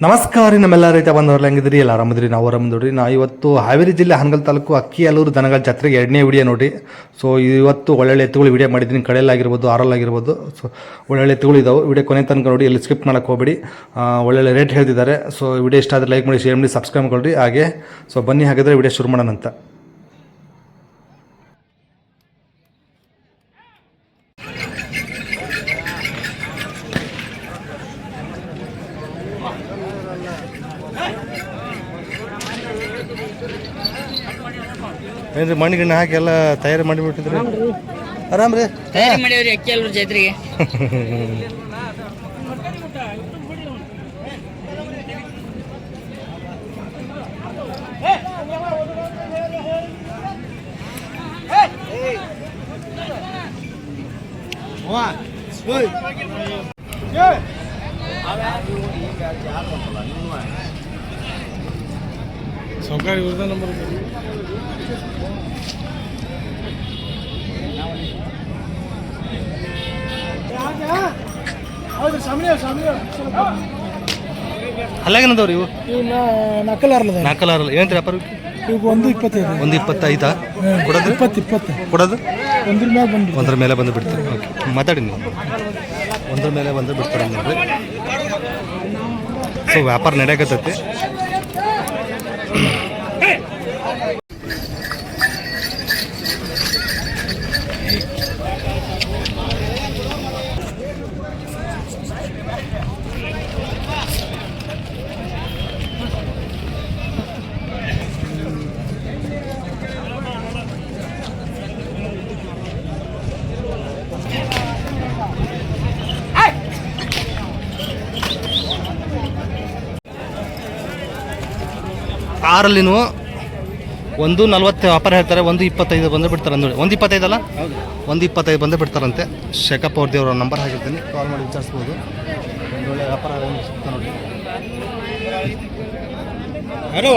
ನಮಸ್ಕಾರ ನಮ್ಮೆಲ್ಲ ರೈತ ಬಂದವರೆಲ್ಲ ಹೆಂಗಿದ್ರಿ ಎಲ್ಲ ಆರಾಮದ್ರಿ ನಾವು ಆರಾಮದ್ರಿ ನಾವು ಇವತ್ತು ಹಾವೇರಿ ಜಿಲ್ಲೆ ಹಾನಗಲ್ ತಾಲೂಕು ಅಕ್ಕಿಯಲ್ಲೂರು ದನಗಳ ಜಾತ್ರೆಗೆ 2ನೇ ವಿಡಿಯೋ ನೋಡಿ. ಸೊ ಇವತ್ತು ಒಳ್ಳೊಳ್ಳೆ ಎತ್ತುಗಳು ವಿಡಿಯೋ ಮಾಡಿದ್ದೀನಿ. ಕಡೆಯಲ್ಲಾಗಿರ್ಬೋದು ಆರಲ್ಲಾಗಿರ್ಬೋದು. ಸೊ ಒಳ್ಳೊಳ್ಳೆ ಎತ್ತುಗಳು ಇದಾವೆ. ವಿಡಿಯೋ ಕೊನೆ ತನಕ ನೋಡಿ, ಎಲ್ಲಿ ಸ್ಕಿಪ್ ಮಾಡೋಕ್ಕೆ ಹೋಗಬೇಡಿ. ಒಳ್ಳೊಳ್ಳೆ ರೇಟ್ ಹೇಳ್ತಿದ್ದಾರೆ. ಸೊ ವಿಡಿಯೋ ಇಷ್ಟ ಆದರೆ ಲೈಕ್ ಮಾಡಿ, ಶೇರ್ ಮಾಡಿ, ಸಬ್ಸ್ಕ್ರೈಬ್ ಮಾಡ್ಕೊಳ್ರಿ. ಹಾಗೆ ಸೊ ಬನ್ನಿ ಹಾಗಾದರೆ ವಿಡಿಯೋ ಶುರು ಮಾಡೋಣ ಅಂತ. ಏನ್ರಿ ಮಣ್ಣು ಗಿಣ್ಣು ಹಾಕಿ ಎಲ್ಲ ತಯಾರಿ ಮಾಡಿಬಿಟ್ಟಿದ್ರಿ? ಆರಾಮ್ ರೀ, ತಯಾರಿ ಮಾಡಿವ್ರಿ ಅಕ್ಕಿಯಲ್ಲೂರು ಜಾತ್ರೆಗೆ. ಸೌಕರ್ಯ ನಂಬರ್ ಅಲ್ಲಾಗೇನದವ್ರಿ ಇವು? ನಾಲ್ಕಲಾರಲ್ಲ ಏನ್ರಿ ವ್ಯಾಪಾರ? ಈಗ 1.25. 1.25 ಕೊಡೋದು? 20 ಕೊಡೋದು ಒಂದ್ರ ಒಂದ್ರ ಮೇಲೆ ಬಂದು ಮೇಲೆ ಬಂದು ಬಿಡ್ತಾರೆ. ಓಕೆ, ಮಾತಾಡಿ ನೀವು. ಒಂದ್ರ ಮೇಲೆ ಬಂದು ಬಿಡ್ತಾರೆ ನೋಡ್ರಿ. ಸೊ ವ್ಯಾಪಾರ ನಡೆಯಕತ್ತೈತಿ. ಆರಲ್ಲಿ ನೀವು 1.40 ವ್ಯಾಪಾರ ಹೇಳ್ತಾರೆ. 1.25 ಬಂದು ಬಿಡ್ತಾರೆ ಅಂದೇಳಿ. 1.25 ಅಲ್ಲ, 1.25 ಬಂದು ಬಿಡ್ತಾರಂತೆ. ಶೇಖಪ್ಪ ಅವ್ರದ್ದು ನಂಬರ್ ಹಾಕಿರ್ತೀನಿ, ಕಾಲ್ ಮಾಡಿ ವಿಚಾರಿಸ್ಬೋದು. ಒಳ್ಳೆ ವ್ಯಾಪಾರ ಸಿಗ್ತಾ ನೋಡಿ. ಅಲ್ರಿ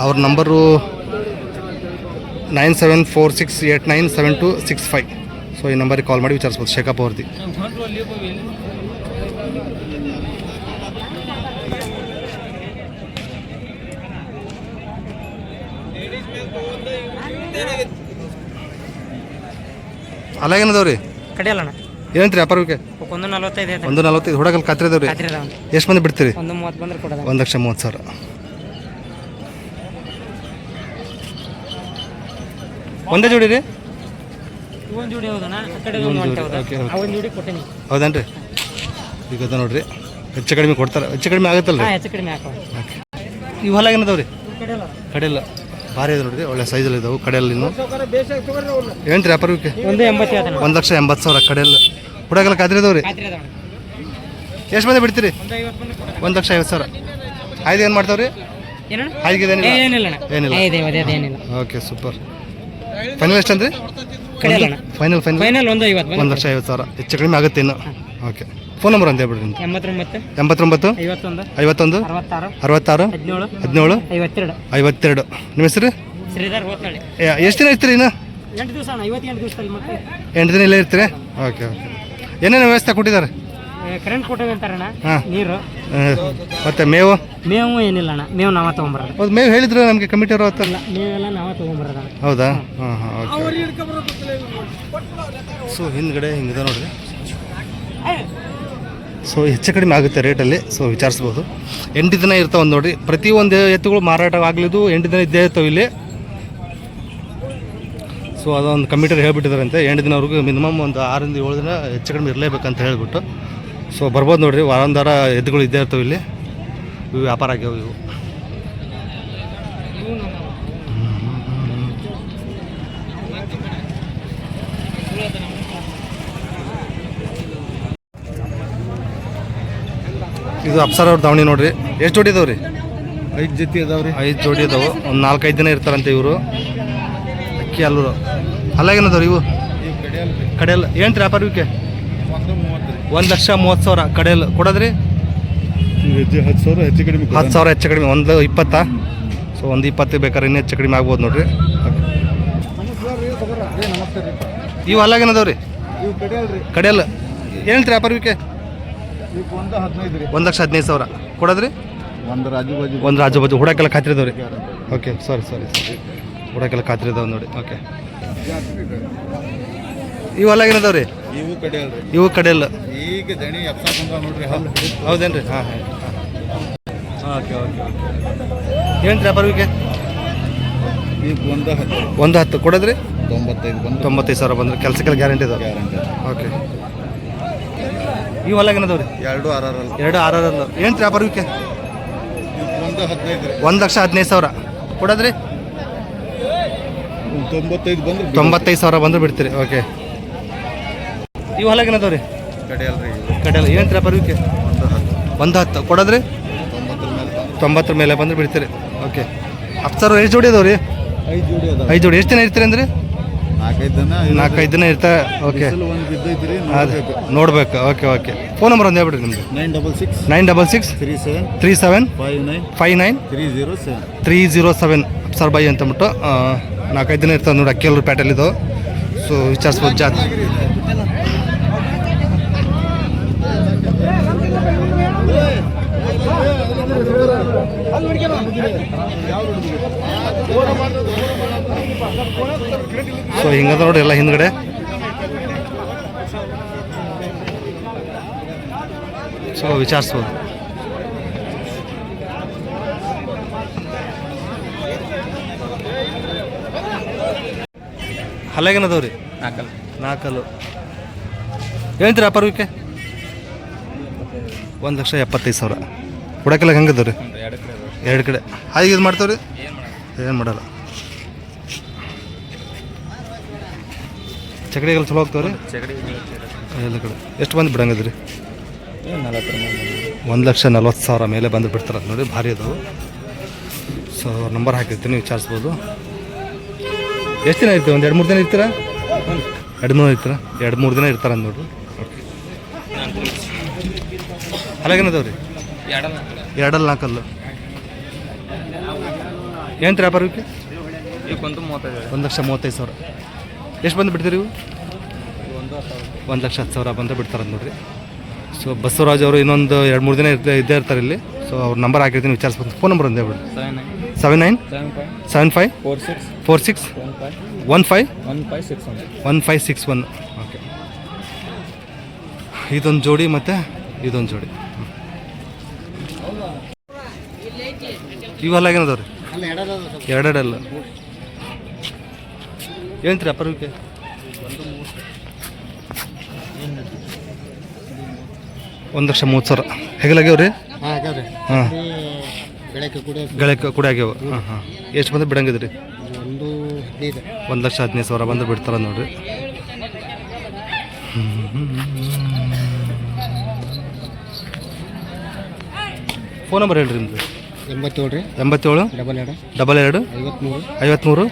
ಅವ್ರ ನಂಬರು 9746897265. ಸೊ ಈ ನಂಬರಿಗೆ ಕಾಲ್ ಮಾಡಿ ವಿಚಾರಿಸ್ಬೋದು. ಶೇಖಪ್ಪ ಅವ್ರದ್ದು. ಅಲ್ಲಾಗೇನದವ್ರಿ? ಕಡಿಯಲ್ಲಣ್ಣ ಏನಂತ್ರಿ ವ್ಯಾಪಾರಕ್ಕೆ? 1.45. 1.45 ಹುಡಗಲ್ ಖಾತ್ರಿ ಅದಾವ್ರಿ. ಎಷ್ಟು ಮಂದಿ ಬಿಡ್ತೀರಿ? 1.30 ಬಂದ್ರೆ ಕೊಡೋದ. 1,30,30,000. ಒಂದೇ ಜೋಡಿ ರೀ? ಒಂದು ಜೋಡಿ ಹೌದಣ್ಣ, ಆ ಕಡೆ ಒಂದು ಒಂಟೆ ಹೌದಾ? ಒಂದು ಜೋಡಿ ಕೊಟ್ಟೇನಿ. ಹೌದೇನ್ರಿ? ಈಗ ಅದ ನೋಡ್ರಿ, ಹೆಚ್ಚು ಕಡಿಮೆ ಕೊಡ್ತಾರೆ. ಹೆಚ್ಚು ಕಡಿಮೆ ಆಗುತ್ತಲ್ಲ ರೀ? ಹೆಚ್ಚು ಕಡಿಮೆ ಹಾಕೋ. ಓಕೆ. ಇವು ಹೊಲ ಏನದವ್ರಿ? ಕಡಿಯಲ್ಲ. ಕಡೆಯಲ್ಲ ಭಾರಿ ಇದೆ ನೋಡ್ರಿ, ಒಳ್ಳೆ ಸೈಜಲ್ಲಿ ಇದಾವೆ. ಕಡೆಯಲ್ಲಿ ಇನ್ನು ಏನಂತ್ರಿ ವ್ಯಾಪಾರಕ್ಕೆ? 1.80. 1,80,000 ಕಡೆಯಲ್ಲ. ಹುಡಗಲ್ಲ ಖಾತ್ರಿ ಇದಾವ್ರಿ? ಎಷ್ಟು ಮಂದಿ ಬಿಡ್ತೀರಿ? 1,50,000. ಆಯ್ದು ಏನು ಮಾಡ್ತಾವ್ರಿ? ಆಯ್ದು ಏನಿಲ್ಲ ಏನಿಲ್ಲ. ಏನಿಲ್ಲ. Okay, super. ಫೈನಲ್ ಎಷ್ಟು ಅಂದ್ರಿ? ಕಡಿಯಲ್ಲಣ್ಣ. ಫೈನಲ್ 1.50. 1,50,000 ಹೆಚ್ಚು ಕಡಿಮೆ ಆಗುತ್ತೆ ಇನ್ನು. ಓಕೆ, ಫೋನ್ ನಂಬರ್ ಅಂತ ಹೇಳ್ಬಿಡ್ರಿ. 89 89 51 66 17 52. ನಿಮ್ಮ ಹೆಸರು? ಶ್ರೀಧರ್ ಹೋತ್ನಳ್ಳಿ. ಎಷ್ಟು ದಿನ ಇರ್ತೀರಿ ಇನ್ನು? 8 ದಿವಸ ಅಣ್ಣ. 28 ದಿವಸದಲ್ಲಿ ಮತ್ತೆ 8 ದಿನ ಇಲ್ಲೇ ಇರ್ತೀರಿ? Okay okay. ಏನೇನು ವ್ಯವಸ್ಥೆ ಕೊಟ್ಟಿದ್ದಾರೆ? ಕರೆಂಟ್ ಕೊಟ್ಟೇವೆ ಅಂತಾರಣ್ಣ. ಹಾಂ, ನೀರು ಮತ್ತೆ ಮೇವು ಏನಿಲ್ಲ ಅಣ್ಣ. ಮೇವು ನಾವ ತೊಗೊಂಬರೋದು. ಹೌದು, ಮೇವು ಹೇಳಿದ್ರು ನಮಗೆ ಕಮಿಟಿ ಅವರು ಅವತ್ತಲ್ಲ. ಮೇವೆಲ್ಲ ನಾವ ತೊಗೊಂಬರೋದಣ್ಣ. ಹೌದಾ? ಹಾಂ ಹಾಂ, ಓಕೆ. ಸೊ ಹಿಂದ್ಗಡೆ ಹಿಂಗಿದೆ ನೋಡ್ರಿ. ಸೊ ಹೆಚ್ಚು ಕಡಿಮೆ ಆಗುತ್ತೆ ರೇಟಲ್ಲಿ. ಸೊ ವಿಚಾರಿಸ್ಬೋದು. 8 ದಿನ ಇರ್ತಾವೆ ನೋಡಿರಿ. ಪ್ರತಿಯೊಂದು ಎತ್ತುಗಳು ಮಾರಾಟವಾಗಲಿದ್ದು 8 ದಿನ ಇದ್ದೇ ಇರ್ತಾವೆ ಇಲ್ಲಿ. ಸೊ ಅದೊಂದು ಕಮಿಟರ್ ಹೇಳ್ಬಿಟ್ಟಿದಾರಂತೆ 8 ದಿನವರೆಗೂ ಮಿನಿಮಮ್ ಒಂದು 6ರಿಂದ 7 ದಿನ ಹೆಚ್ಚು ಕಡಿಮೆ ಇರಲೇಬೇಕಂತ ಹೇಳ್ಬಿಟ್ಟು. ಸೊ ಬರ್ಬೋದು ನೋಡಿರಿ, ವಾರ ಎತ್ತುಗಳು ಇದ್ದೇ ಇರ್ತವೆ ಇಲ್ಲಿ. ಇವು ವ್ಯಾಪಾರ ಆಗ್ಯಾವ ಇವು. ಇದು ಅಪ್ಸರ ಅವ್ರ ದಾವಣಿ ನೋಡ್ರಿ. ಎಷ್ಟು ಜೋಡಿ ಇದಾವ್ರಿ? 5 ಜೊತೆ ಅದಾವ್ರಿ. 5 ಜೋಡಿ ಇದಾವೆ. ಒಂದು 4-5 ದಿನ ಇರ್ತಾರಂತೆ ಇವರು. ಅಕ್ಕಿಯಲ್ಲೂರು ಅಲ್ಲಾಗೇನದವ್ರಿ ಇವು? ಕಡೆಯಲ್ಲ ಏನು ವ್ಯಾಪಾರ ಇವಕ್ಕೆ? 1,30,000 ಕಡೆಯಲ್ಲ ಕೊಡೋದ್ರಿ? 10,000 ಹೆಚ್ಚು ಕಡಿಮೆ. 10,000 ಹೆಚ್ಚು ಕಡಿಮೆ. 1,20,000 ಸೊ 120 ಬೇಕಾದ್ರೆ ಇನ್ನೂ ಹೆಚ್ಚು ಕಡಿಮೆ ಆಗ್ಬೋದು ನೋಡಿರಿ. ನಮಸ್ತೆ ರೀ. ಇವು ಅಲ್ಲಾಗೇನದಾವ ರೀ? ಇವು ಕಡಿಯಲ್ರಿ. ಕಡೆಯಲ್ಲ ಏನು ಹೇಳ್ತೀರಿ ವ್ಯಾಪಾರಕ್ಕೆ? ಇವು ಒಂದು 15 ರೀ. 1,15,000 ಕೊಡೋದ್ರಿ? ಒಂದು ರಾಜು ಬಾಜು. ಒಂದು ರಾಜು ಬಾಜು ಹುಡಕ್ಕೆಲ್ಲ ಖಾತ್ರಿ ಇದಾವೆ ರೀ? ಓಕೆ ಸಾರಿ ಹುಡಕ್ಕೆಲ್ಲ ಖಾತ್ರಿ ಇದಾವೆ ನೋಡಿ. ಓಕೆ ಇವು ಅಲ್ಲಾಗೇನದಾವ ರೀ? ಇವು ಕಡಿಯಲ್ರಿ. ಇವು ಕಡೆಯಲ್ಲ. ಈಗ ದಣಿ ಎಪ್ಸಾಕ್ ನೋಡ್ರಿ. ಹೌದೇನು ರೀ? ಹಾಂ ಓಕೆ ಏನು ವ್ಯಾಪಾರಕ್ಕೆ? ಈಗ ಒಂದು 10. 1,10 ಕೊಡೋದ್ರಿ? 95 ಬಂದು 95,000 ಬಂದ್ರೆ ಕೆಲಸಕ್ಕೆಲ್ಲ ಗ್ಯಾರಂಟಿ ಇದಾವೆ. ಗ್ಯಾರಂಟಿ. ಓಕೆ ಇವು ಅಲ್ಲಾಗೇನದಾವ ರೀ? 2 6 2 6 ಏನು ವ್ಯಾಪಾರಕ್ಕೆ? ಒಂದು 15 ರೀ. 1,15,000 ಕೊಡೋದ್ರಿ? 95 ಬಂದ್ರೆ 95,000 ಬಂದ್ರೆ ಬಿಡ್ತೀರಿ. ಓಕೆ ಇವು ಅಲ್ಲಾಗೇನದಾವ ರೀ? ಕಡಿಯಲ್ರಿ. ಕಡೆಯಲ್ಲ ಏನು ವ್ಯಾಪಾರಕ್ಕೆ? ಒಂದು 10. 1,10 ಕೊಡೋದ್ರಿ? 90 ಮೇಲೆ ಬಂದ್ರೆ ಬಿಡ್ತೀರಿ. ಓಕೆ ಅಪ್ಸರ್ ಎಷ್ಟು ಜೋಡಿ ಅದಾವೆ ರೀ? 5 ಜೋಡಿ ಅದ. 5 ಜೋಡಿ ಎಷ್ಟು ದಿನ ಇರ್ತೀರಿ ಅಂದ್ರೆ? 4-5 ದಿನ. 4-5 ದಿನ ಇರ್ತಾರೆ. ಓಕೆ ಒಂದು ಬಿದ್ದೈತ್ರಿ. ಅದು ನೋಡ್ಬೇಕು. ಓಕೆ ಫೋನ್ ನಂಬರ್ ಒಂದು ಹೇಳ್ಬಿಡ್ರಿ ನಿಮ್ಮದು. 966 966 37 37 59 59 307. 307 ಅಪ್ಸರ್ ಬಾಯಿ ಅಂತಂದ್ಬಿಟ್ಟು 4-5 ದಿನ ಇರ್ತದೆ ನೋಡಿ. ಅಕ್ಕಿಯಲ್ಲೂರು ಪೇಟೆಲಿದ್ದು. ಸೊ ವಿಚಾರಿಸ್ಬೋದು ಜಾತಿ. ಸೊ ಹಿಂಗದ ನೋಡಿ ಎಲ್ಲ ಹಿಂದ್ಗಡೆ. ಸೊ ವಿಚಾರಿಸ್ಬೋದು. ಹಲ್ಲಾಗೇನದವ್ರಿ? 4 ಹೇಳ್ತೀರಿ ವ್ಯಾಪಾರಕ್ಕೆ? 1,75,000 ಹುಡಕೆಲ್ಲ ಹೆಂಗದವ್ರಿ? 2 ಕಡೆ ಹಾಗೆ ಇದು ಮಾಡ್ತಾವ್ರಿ? ಏನು ಮಾಡಲ್ಲ. ಚಕಡಿಗೆಲ್ಲ ಚಲೋ ಹೋಗ್ತಾವ್ರಿ? ಎಲ್ಲ ಕಡೆ ಎಷ್ಟು ಬಂದು ಬಿಡಂಗದ್ರಿ? 1,40,000 ಮೇಲೆ ಬಂದು ಬಿಡ್ತಾರೆ ನೋಡಿ. ಭಾರಿ ಅದಾವು. ಸೊ ನಂಬರ್ ಹಾಕಿರ್ತೀನಿ, ವಿಚಾರಿಸ್ಬೋದು. ಎಷ್ಟು ದಿನ ಇರ್ತೀವಿ? ಒಂದು 2-3 ದಿನ ಇರ್ತೀರಾ? 2-3 ಇರ್ತೀರಾ? 2-3 ದಿನ ಇರ್ತಾರೆ ಅಂದ್ ನೋಡ್ರಿ. ಅಲ್ಲಾಗೇನದವ್ರಿ? 2 4 ಏನು ವ್ಯಾಪಾರಕ್ಕೆ? 1,35,000 ಎಷ್ಟು ಬಂದು ಬಿಡ್ತೀರಿ ಇವು? 1,10,000 ಬಂದು ಬಿಡ್ತಾರೆ ನೋಡ್ರಿ. ಸೊ ಬಸವರಾಜ್ ಅವರು ಇನ್ನೊಂದು 2-3 ದಿನ ಇದ್ದೇ ಇರ್ತಾರೆ ಇಲ್ಲಿ. ಸೊ ಅವ್ರ ನಂಬರ್ ಹಾಕಿರ್ತೀನಿ, ವಿಚಾರಿಸ್ಬೋದು. ಫೋನ್ ನಂಬರ್ ಒಂದು ಹೇಳ್ಬಿಡಿ. 79 75 46 15 1561. ಓಕೆ ಇದೊಂದು ಜೋಡಿ ಮತ್ತು ಇದೊಂದು ಜೋಡಿ. ಇವೆಲ್ಲ ಏನದವ್ರಿ? 2 ಏನಂತೀರಿ ಅಪರೂಪಕ್ಕೆ? 1,30,000 ಹೆಗಲಾಗ್ಯಾವ್ರಿ? ಹಾಂ ಗಳಕ್ಕೆ ಕೂಡ ಆಗ್ಯಾವ. ಹಾಂ ಎಷ್ಟು ಬಂದು ಬಿಡಂಗಿದ್ರಿ? 1,15,000 ಬಂದು ಬಿಡ್ತಾರ ನೋಡ್ರಿ. ಫೋನ್ ನಂಬರ್ ಹೇಳ್ರಿ ನಿಮ್ದು. 87 82 22 53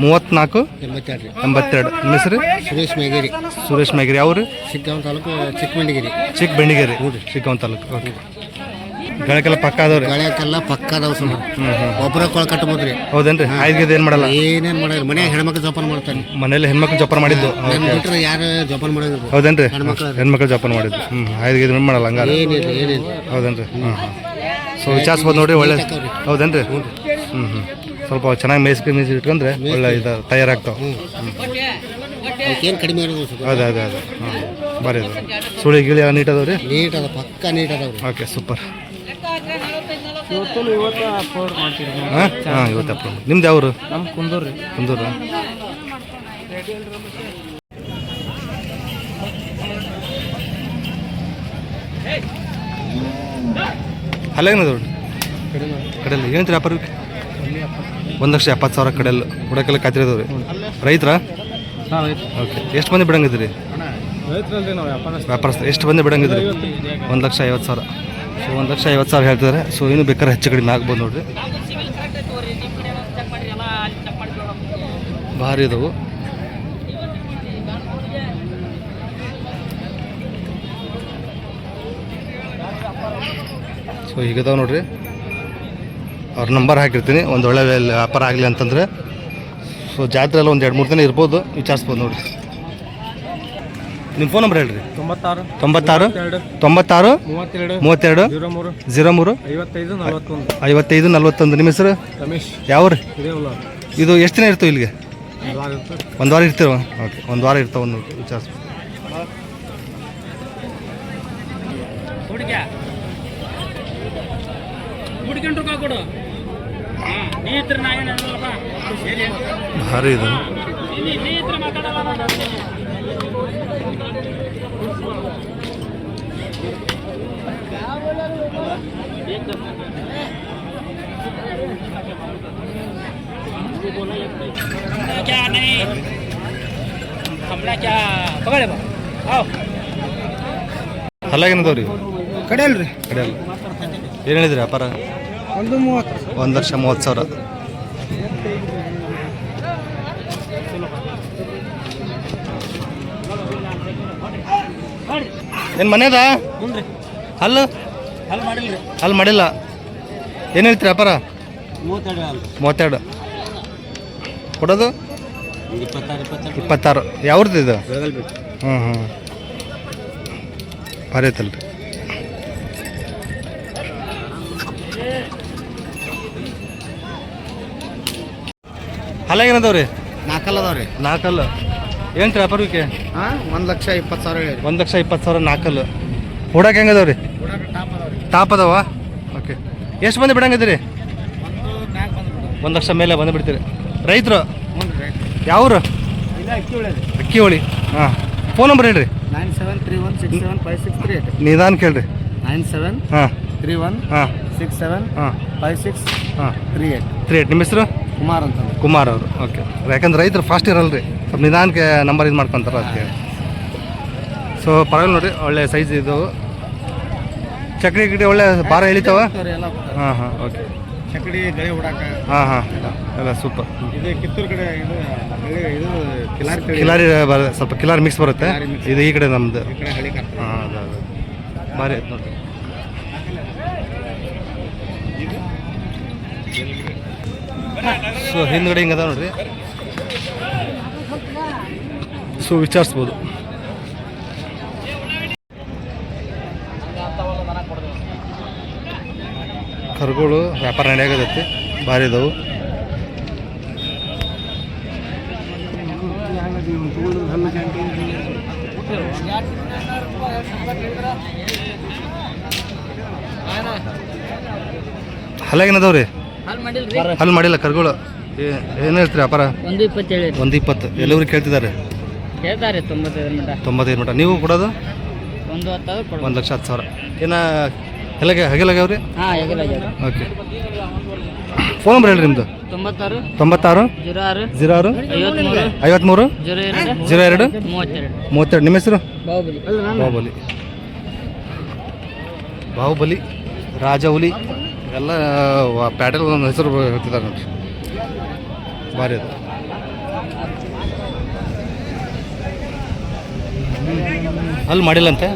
34 82. ನಿಮ್ಮ ಹೆಸರು? ಸುರೇಶ್ ಮೇಗೇರಿ. ಯಾವ ರೀ? ಶಿಗ್ಗಾಂವ್ ತಾಲೂಕು ಚಿಕ್ಕಬೆಂಡಿಗೇರಿ. ಶಿಗ್ಗಾಂವ್ ತಾಲೂಕು. ಓಕೆ ಗಳಕ್ಕೆಲ್ಲ ಪಕ್ಕ ಅದಾವ್ರಿ? ಗಳಕ್ಕೆಲ್ಲ ಪಕ್ಕ ಅದಾವ. ಸುಮ್ಮನೆ ಒಬ್ಬರ ಕೊಳ ಕಟ್ಟಬೋದ್ರಿ. ಹೌದೇನ್ರಿ? ಆಯ್ತು ಏನ್ ಮಾಡಲ್ಲ? ಏನೇನ್ ಮಾಡೋದು? ಮನೆ ಹೆಣ್ಮಕ್ಳು ಜೋಪಾನ ಮಾಡ್ತಾನೆ. ಮನೇಲಿ ಹೆಣ್ಮಕ್ಳು ಜೋಪಾನ ಮಾಡಿದ್ದು? ಬಿಟ್ರೆ ಯಾರು ಜೋಪಾನ ಮಾಡೋದು? ಹೌದೇನ್ರಿ? ಹೆಣ್ಮಕ್ಳು ಜೋಪಾನ ಮಾಡಿದ್ದು. ಆಯ್ತು ಏನು ಮಾಡಲ್ಲ ಹಂಗಾರ? ಏನಿಲ್ಲ. ಹೌದೇನ್ರಿ? ಸೊ ವಿಚಾರಿಸ್ಬೋದು ನೋಡಿ. ಒಳ್ಳೆ ಹೌದೇನ್ರಿ? ಸ್ವಲ್ಪ ಚೆನ್ನಾಗಿ ಮೇಯಿಸಿ ಇಟ್ಕೊಂಡ್ರೆ ಒಳ್ಳೆ ಇದು ತಯಾರಾಗ್ತಾವೆ. ಏನು ಕಡಿಮೆ ಇರೋದು? ಅದೇ ಬರೀ ಅದು ಸುಳಿ ಗಿಳಿ ಎಲ್ಲ ನೀಟ್ ಅದಾವ್ರಿ? ನೀಟ್ ಅದ, ಪಕ್ಕ ನೀಟ್ ಅದಾವ್ರಿ. Okay super. ಇವತ್ತು ಅಪ್ಲೋಡ್ ಮಾಡ್ತೀವಿ. ಹಾಂ ಇವತ್ತು ಅಪ್ಲೋಡ್. ನಿಮ್ದು ಯಾವರು? ನಮ್ಮ ಕುಂದೂರು. ಅಲ್ಲೇನದವ್ರಿ? ಕಡೆಯಲ್ಲಿ ಏನಂತೀರಿ ವ್ಯಾಪಾರಕ್ಕೆ? 1,70,000 ಕಡೆಯಲ್ಲಿ ಹುಡಕೆಲ್ಲ ಕಾತಿರೋದವ್ರಿ. ರೈತರ? ಓಕೆ ಎಷ್ಟು ಮಂದಿ ಬಿಡಂಗಿದ್ರಿ? ವ್ಯಾಪಾರಸ್ಥ ಎಷ್ಟು ಮಂದಿ ಬಿಡಂಗಿದ್ರಿ? 1,50,000. ಸೊ 1,50,000 ಹೇಳ್ತಿದ್ದಾರೆ. ಸೊ ಏನು ಬೇಕಾದ್ರೆ ಹೆಚ್ಚು ಕಡಿಮೆ ಆಗ್ಬೋದು ನೋಡ್ರಿ. ಭಾರಿ ಇದಾವು. ಸೊ ಹೀಗದಾವ ನೋಡ್ರಿ. ಅವ್ರ ನಂಬರ್ ಹಾಕಿರ್ತೀನಿ. ಒಂದು ಒಳ್ಳೆ ವ್ಯಾಪಾರ ಆಗಲಿ ಅಂತಂದರೆ ಸೊ ಜಾತ್ರೆ ಎಲ್ಲ ಒಂದು 2-3 ದಿನ ಇರ್ಬೋದು, ವಿಚಾರಿಸ್ಬೋದು ನೋಡಿ. ನಿಮ್ಮ ಫೋನ್ ನಂಬರ್ ಹೇಳ್ರಿ. 96 96 32 32 03 55 41. ನಿಮ್ಮ ಹೆಸರು ರಮೇಶ್. ಯಾವ ರೀ ಇದು? ಎಷ್ಟು ದಿನ ಇರ್ತಾವೆ ಇಲ್ಲಿಗೆ? ಒಂದು ವಾರ ಇರ್ತೀವ? ಓಕೆ, ಒಂದು ವಾರ ಇರ್ತಾವೆ ಒಂದು ವಿಚಾರಿಸ್ಬೋದು. ಭಾರಿ ಇದು. क्या नहीं हमला क्या पकड़े बा आओ ಅಲ್ಲಾಗೇನದವ್ರಿ? ಕಡೆಯಲ್ರಿ ಕಡೆಯಲ್ಲ. ಏನು ಹೇಳಿದ್ರಿ ವ್ಯಾಪಾರ? 1,30,000. ಏನು ಮನೆಯದ ಮುಂದ್ರಿ ಹಲ್ಲು ಅಲ್ಲಿ ಮಾಡಿಲ್ರಿ ಅಲ್ಲಿ ಮಾಡಿಲ್ಲ. ಏನು ಹೇಳ್ತೀರಿ ವ್ಯಾಪಾರ? 32 ಕೊಡೋದು 26. ಯಾವ್ದು ಇದು? ಹ್ಞೂ ಭಾರಿ ಐತಲ್ರಿ. ಹಲ್ಲಾಗೇನದವ್ರಿ? 4 ಅದಾವ್ರಿ. 4 ಏನು ರೀ ವ್ಯಾಪಾರಕ್ಕೆ? 1,20,000 ಹೇಳಿ. 1,20,000 4. ಹುಡಕ್ಕೆ ಹೆಂಗದವ್ರಿ? ಟಾಪ್ ಅದಾವ? ಓಕೆ. ಎಷ್ಟು ಮಂದಿ ಬಿಡಂಗಿದ್ದೀರಿ? 1 ಲಕ್ಷ ಮೇಲೆ ಬಂದು ಬಿಡ್ತೀರಿ. ರೈತರು ಯಾವ್ರು? ಅಕ್ಕಿ ಹೋಳಿ. ಹಾಂ, ಫೋನ್ ನಂಬರ್ ಹೇಳ್ರಿ. 9731675638. ನಿಧಾನ ಕೇಳ್ರಿ. 9731675638. ಹಾಂ ಹಾಂ ಹಾಂ ಹಾಂ 38. ನಿಮ್ಮ ಹೆಸರು? ಕುಮಾರ್ ಅಂತ. ಕುಮಾರ್ ಅವರು. ಓಕೆ, ಯಾಕಂದ್ರೆ ರೈತರು ಫಾಸ್ಟ್ ಇರಲ್ರಿ, ಸ್ವಲ್ಪ ನಿಧಾನಕ್ಕೆ ನಂಬರ್ ಇದು ಮಾಡ್ಕೊತಾರೆ ಅದಕ್ಕೆ. ಸೊ ಪರವಾಗಿಲ್ಲ ನೋಡಿರಿ, ಒಳ್ಳೆ ಸೈಜ್ ಇದು. ಚಕ್ಡಿ ಗಿಡಿ ಒಳ್ಳೆ ಭಾರ ಎಳಿತಾವ? ಹಾಂ ಹಾಂ ಓಕೆ. ಚಕಡಿ ಗಳೆ ಹೊಡಾಕ. ಹಾಂ ಹಾಂ ಎಲ್ಲ ಸೂಪರ್. ಇದು ಕಿತ್ತೂರು ಕಡೆ ಇದು ಕಿಲಾರಿ ಕಿಲಾರಿ ಸ್ವಲ್ಪ ಕಿಲಾರಿ ಮಿಕ್ಸ್ ಬರುತ್ತೆ. ಇದು ಈ ಕಡೆ ನಮ್ಮದು. ಹಳ್ಳಿ ಕರ್ತ. ಹಾಂ ಅದು ಭಾರಿ ಆಯ್ತು ನೋಡಿ. ಸೊ ಹಿಂದ್ಗಡೆ ಹಿಂಗದ ನೋಡ್ರಿ. ಸೊ ವಿಚಾರಿಸ್ಬೋದು. ಕರುಗಳು ವ್ಯಾಪಾರ ನಡೆಯಾಗತ್ತೈತಿ, ಭಾರಿ ಇದಾವು. ಹಲ್ಲಾಗೇನದವ್ರಿ? ಅಲ್ಲಿ ಮಾಡಿಲ್ಲ ಕರುಗಳು. ಏನು ಹೇಳ್ತೀರಿ ವ್ಯಾಪಾರ? 127 120. ಎಲ್ಲರೂ ಕೇಳ್ತಿದ್ದಾರೆ? ಹೇಳ್ತಾರೆ 95 ಮಟ. ನೀವು ಕೊಡೋದು 1,10,000. ಏನು ಹಗಲಾಗ್ಯಾವ್ರಿ? ಹಾಂ ಹೇಗಿಲ್ಲ. ಓಕೆ, ಫೋನ್ ನಂಬರ್ ಹೇಳ್ರಿ ನಿಮ್ಮದು. 96 96 06 53 02 32 32. ನಿಮ್ಮ ಹೆಸರು? ಬಾಹುಬಲಿ. ಬಾಹುಬಲಿ, ರಾಜಹುಲಿ ಎಲ್ಲ ಪ್ಯಾಟಲ್ ಒಂದು ಹೆಸರು ಹೇಳ್ತಿದ್ದಾರೆ ನೋಡ್ರಿ. ಭಾರಿ ಅದು. ಅಲ್ಲಿ ಮಾಡಿಲ್ಲಂತೆ,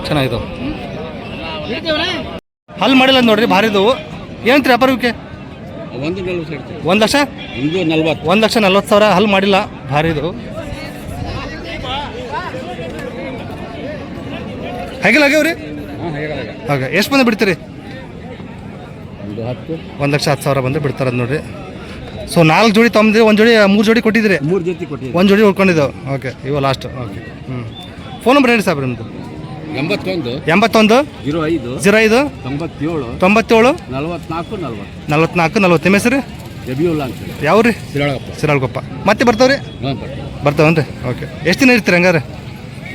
ಚೆನ್ನಾಗಿದ್ದಾವೆ. ಅಲ್ಲಿ ಮಾಡಿಲ್ಲ ನೋಡ್ರಿ, ಭಾರಿ ಇದ್ದವು. ಏನಂತ್ರಿ ವ್ಯಾಪಾರಕ್ಕೆ? 1,40,000. ಹಲ್ ಮಾಡಿಲ್ಲ, ಭಾರಿ ಇದು. ಹಾಗೆಲ್ಲಾಗ್ಯಾವ್ರಿ? ಹಾಗೆ ಎಷ್ಟು ಬಂದು ಬಿಡ್ತೀರಿ? 1,10,000 ಬಂದು ಬಿಡ್ತಾರದು ನೋಡ್ರಿ. ಸೊ 4 ಜೋಡಿ ತೊಗೊಂಡ್ರಿ, 1 ಜೋಡಿ 3 ಜೋಡಿ ಕೊಟ್ಟಿದ್ರಿ? 3 ಜೊತೆ ಕೊಟ್ಟಿದ್ದೆ. 1 ಜೋಡಿ ಉಳ್ಕೊಂಡಿದ್ದಾವೆ. ಓಕೆ, ಇವ ಲಾಸ್ಟ್. ಓಕೆ, ಫೋನ್ ನಂಬರ್ ಹೇಳಿ ಸಾಬ್ರಿ ನಿಮ್ಮದು. 81 81 05 05 97 97 44 44 40. ನಿಮ್ಮ ಹೆಸರು? ರಬಿಯುಲ್ಲಾ ಅಂತ ಹೇಳಿ. ಯಾವ ರೀ? ಸಿರಾಳಗಪ್ಪ. ಸಿರಾಳಗೊಪ್ಪ. ಮತ್ತೆ ಬರ್ತಾವ್ರಿ? ಬರ್ತಾವನ್ರಿ. ಓಕೆ, ಎಷ್ಟು ದಿನ ಇರ್ತೀರಿ ಹಂಗಾರೆ?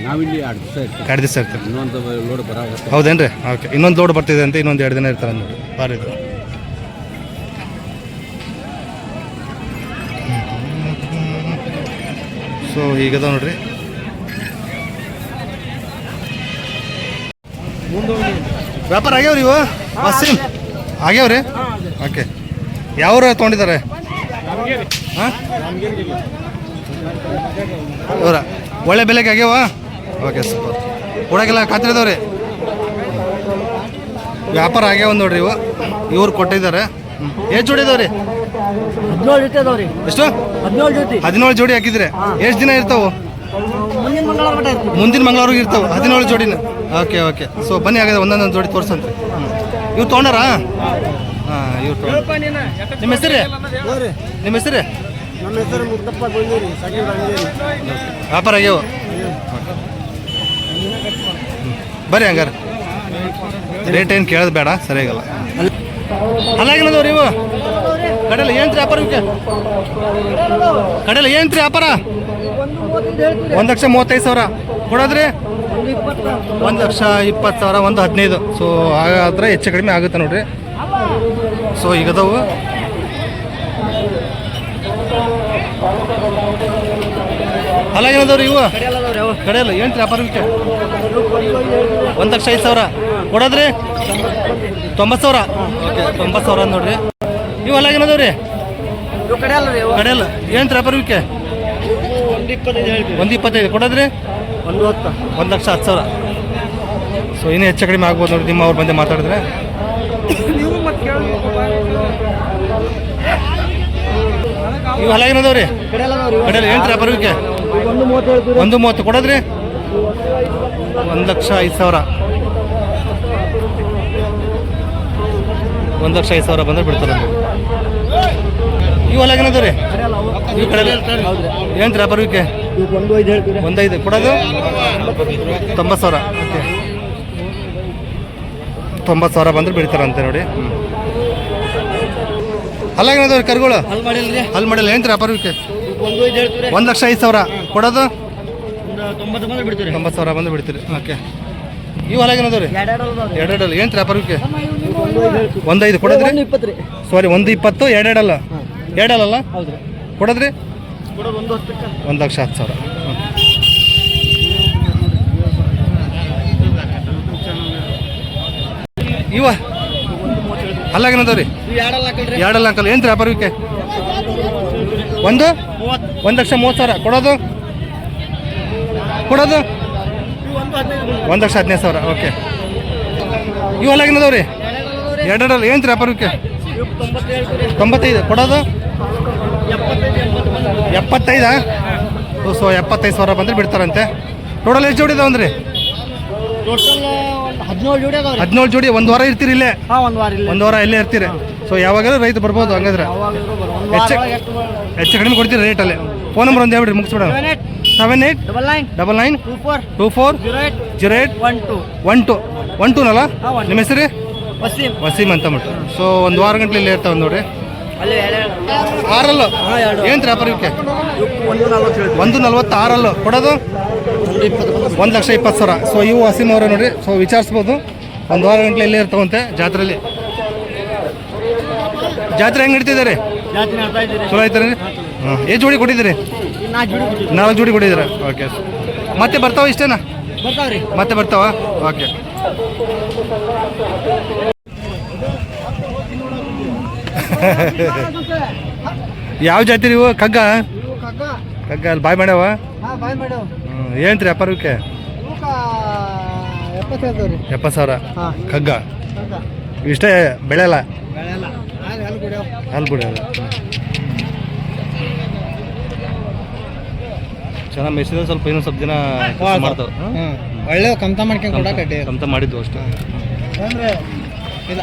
ನಾವಿಲ್ಲಿ 2 ದಿವಸ ಇರ್ತೀವಿ. 2 ದಿವಸ ಇರ್ತೀರಿ. ಇನ್ನೊಂದು ಲೋಡ್ ಬರಾಗುತ್ತೆ. ಹೌದೇನ್ರಿ? ಓಕೆ, ಇನ್ನೊಂದು ಲೋಡ್ ಬರ್ತಿದೆ ಅಂತ ಇನ್ನೊಂದು 2 ದಿನ ಇರ್ತಾರೆ ನೋಡಿ. ಭಾರಿ ಇದು. ಸೊ ಈಗದ ನೋಡ್ರಿ. ವ್ಯಾಪಾರ ಆಗ್ಯಾವ್ರಿ ಇವು? ವಸೀಮ್ ಆಗ್ಯಾವ್ರಿ? ಓಕೆ, ಯಾವ್ರ ತೊಗೊಂಡಿದ್ದಾರೆ? ಹಾಂ, ಇವರ ಒಳ್ಳೆ ಬೆಲೆಗೆ ಆಗ್ಯಾವ? Okay, super. ಕೊಡೋಕ್ಕೆಲ್ಲ ಖಾತ್ರಿ ಇದಾವ್ರಿ? ವ್ಯಾಪಾರ ಆಗ್ಯಾವ ನೋಡ್ರಿ ಇವ್ರು ಕೊಟ್ಟಿದ್ದಾರೆ. ಎಷ್ಟು ಜೋಡಿ ಇದಾವ್ರಿ? 17 ಜೊತೆ ಅದಾವ್ರಿ. ಎಷ್ಟು? 17 ಜೊತೆ. 17 ಜೋಡಿ ಹಾಕಿದ್ರೆ ಎಷ್ಟು ದಿನ ಇರ್ತಾವೆ? ಮುಂದಿನ ಮಂಗಳವಾರ ಮಟ್ಟ ಇರ್ತೀವಿ. ಮುಂದಿನ ಮಂಗಳವಾರಿಗೆ ಇರ್ತಾವೆ 17 ಜೋಡಿನ. ಓಕೆ. ಸೊ ಬನ್ನಿ ಹಾಗಾದ್ರೆ ಒಂದೊಂದೊಂದು ಜೋಡಿ ತೋರ್ಸಂತ್ರಿ. ಇವ್ರು ತೊಗೊಂಡಾರಾ? ಹಾಂ, ಇವ್ರು ತೊಗೊಂಡು. ನಿಮ್ಮ ಹೆಸರು? ನಿಮ್ಮ ಹೆಸರು? ನಮ್ಮ ಹೆಸರು ಮುದ್ದಪ್ಪ ಗೊಂಜೇರಿ, ವ್ಯಾಪಾರ ಆಗ್ಯಾವ. ಬರ್ರಿ ಹಂಗಾರೆ. ರೇಟ್ ಏನು ಕೇಳೋದು ಬೇಡ, ಸರಿಯಾಗಲ್ಲ. ಅಲ್ಲಾಗಿನದವ್ರಿ ಇವು ಕಡೆಲ್ಲ ಏನ್ರಿ ವ್ಯಾಪಾರ? ಕಡೆಲ್ಲ ಏನ್ರಿ ವ್ಯಾಪಾರ? 1,35,000 ಕೊಡೋದ್ರಿ? 1,20,000, 1,15,000. ಸೊ ಹಾಗಾದ್ರೆ ಹೆಚ್ಚು ಕಡಿಮೆ ಆಗುತ್ತೆ ನೋಡ್ರಿ. ಸೊ ಈಗದವು ಅಲ್ಲಾಗಿನದವ್ರಿ ಇವು ಕಡೆಯಲ್ಲ ಏನ್ರಿ ವ್ಯಾಪಾರಕ್ಕೆ? 1,05,000 ಕೊಡೋದ್ರಿ? 90,000. ಓಕೆ, 90,000 ನೋಡ್ರಿ. ಇವು ಅಲ್ಲಾಗಿನದವ್ರಿ ಕಡೆಯಲ್ಲ ಏನ್ರಿ ವ್ಯಾಪಾರಕ್ಕೆ? 1,25,000 ಕೊಡೋದ್ರಿ? 1,10,000. ಸೊ ಇನ್ನೂ ಹೆಚ್ಚು ಕಡಿಮೆ ಆಗ್ಬೋದು ನೋಡಿ ನಿಮ್ಮ ಅವ್ರು ಬಂದು ಮಾತಾಡಿದ್ರೆ. ಇವು ಹಲಾಗಿನದವ್ರಿ ಕಡೆಯಲ್ಲ ಏನ್ರಿ ವ್ಯಾಪಾರಕ್ಕೆ? 1,30,000 ಕೊಡೋದ್ರಿ? 1,05,000. 1,05,000 ಬಂದ್ರೆ ಬಿಡ್ತಾರೆ. ಇವು ಹಲಾಗಿನದವ್ರಿ ಇವು ಕಡೆ ಏನ್ರಿ ವ್ಯಾಪಾರಕ್ಕೆ? 1,500 ಕೊಡೋದು? 90,000. ಓಕೆ, 90,000 ಬಂದ್ರೆ ಬಿಡ್ತಾರಂತೆ ನೋಡಿ. ಅಲ್ಲಾಗಿನದವ್ರಿ ಕರುಗಳು ಅಲ್ಲಿ ಮಾಡಿಲ್ಲ ಏನ್ರಿ ವ್ಯಾಪಾರಕ್ಕೆ? 1,05,000 ಕೊಡೋದು? 90,000 ಬಂದು ಬಿಡ್ತೀರಿ. ಓಕೆ, ಇವು ಅಲ್ಲಾಗಿನದವ್ರಿ ಎರಡೆರಡಲ್ಲ ಏನ್ರಿ ವ್ಯಾಪಾರಕ್ಕೆ? 1,500 ಕೊಡೋದ್ರಿ? ಸಾರಿ, 1,20 ಎರಡೆರಡಲ್ಲ? ಎರಡಲ್ಲ ಕೊಡೋದ್ರಿ? 1,10,000. ಇವ ಅಲ್ಲಾಗಿನದವ್ರಿ ಎರಡಲ್ಲ ಅಂಕಲ್ ಏನ್ರಿ ವ್ಯಾಪಾರಕ್ಕೆ? 1,30,000 ಕೊಡೋದು? 1,15,000. ಓಕೆ, ಇವು ಅಲ್ಲಾಗಿನದವ್ರಿ ಎರಡೆರಡಲ್ಲ ಏನ್ರಿ ವ್ಯಾಪಾರಕ್ಕೆ? 95 ಕೊಡೋದು? 75. ಸೊ 75,000 ಬಂದ್ರೆ ಬಿಡ್ತಾರಂತೆ. ಟೋಟಲ್ ಎಷ್ಟು ಜೋಡಿ ಇದಾವಂದ್ರಿ? 17 ಜೋಡಿ. ಒಂದು ವಾರ ಇರ್ತೀರಿ ಇಲ್ಲೇ? ಒಂದು ವಾರ ಇಲ್ಲೇ ಇರ್ತೀರಿ. ಸೊ ಯಾವಾಗಲೂ ರೈತ ಬರ್ಬೋದು ಹಂಗಾದ್ರೆ. ಹೆಚ್ಚು ಕಡಿಮೆ ಕೊಡ್ತೀರಿ ರೇಟಲ್ಲಿ. ಫೋನ್ ನಂಬರ್ ಒಂದು ಹೇಳ್ಬಿಡ್ರಿ ಮುಗಿಸ್ಬಿಡೋಣ. 7899240812 ನಿಮ್ಮ ಹೆಸರು? ವಸೀಮ್ ಅಂತ ಬಿಟ್ಟು. ಸೊ ಒಂದು ವಾರ ಗಂಟೆ ಇಲ್ಲೇ ಇರ್ತಾವೆ ನೋಡ್ರಿ. ಆರಲ್ಲು ಏನ್ರಿ ವ್ಯಾಪಾರಕ್ಕೆ? 1,46 ಕೊಡೋದು? 1,20,000. ಸೊ ಇವು ವಸೀಮ್ ಅವರೇ ನೋಡ್ರಿ. ಸೊ ವಿಚಾರಿಸ್ಬೋದು. ಒಂದು ವಾರ ಗಂಟೆ ಇಲ್ಲೇ ಇರ್ತಾವಂತೆ ಜಾತ್ರೆಯಲ್ಲಿ. ಜಾತ್ರೆ ಹೆಂಗೆ ನಡೀತಿದ್ದಾರೆ? ಚಲೋ ಆಯ್ತಾರೆ. ಹಾಂ, ಎಷ್ಟು ಜೋಡಿ ಕೊಟ್ಟಿದ್ದೀರಿ? 4 ಜೋಡಿ ಕೊಟ್ಟಿದ್ದೀರಾ? ಓಕೆ. ಮತ್ತೆ ಬರ್ತಾವ ಇಷ್ಟೇನಾ? ಮತ್ತೆ ಬರ್ತಾವ? ಓಕೆ. ಯಾವ ಜಾತಿ ನೀವು? ಕಗ್ಗ ಅಲ್ಲಿ ಬಾಯ್ ಮಾಡ್ಯಾವ? ಏನ್ರಿ ವ್ಯಾಪಾರಕ್ಕೆ? 70,000 ಕಗ್ಗ. ಇಷ್ಟೇ ಬೆಳೆಯಲ್ಲ? ಹಾಲು ಬಿಡಲ್ಲ. ಚೆನ್ನಾಗಿ ಮೆಸಿದ ಸ್ವಲ್ಪ ಇನ್ನೂ ಸ್ವಲ್ಪ ದಿನ ಮಾಡ್ತಾವೆ. ಒಳ್ಳೆ ಕಮ್ತ ಮಾಡ್ಕೊಂಡು ಕಮ್ತ ಮಾಡಿದ್ವು ಅಷ್ಟೇ. ಇಲ್ಲ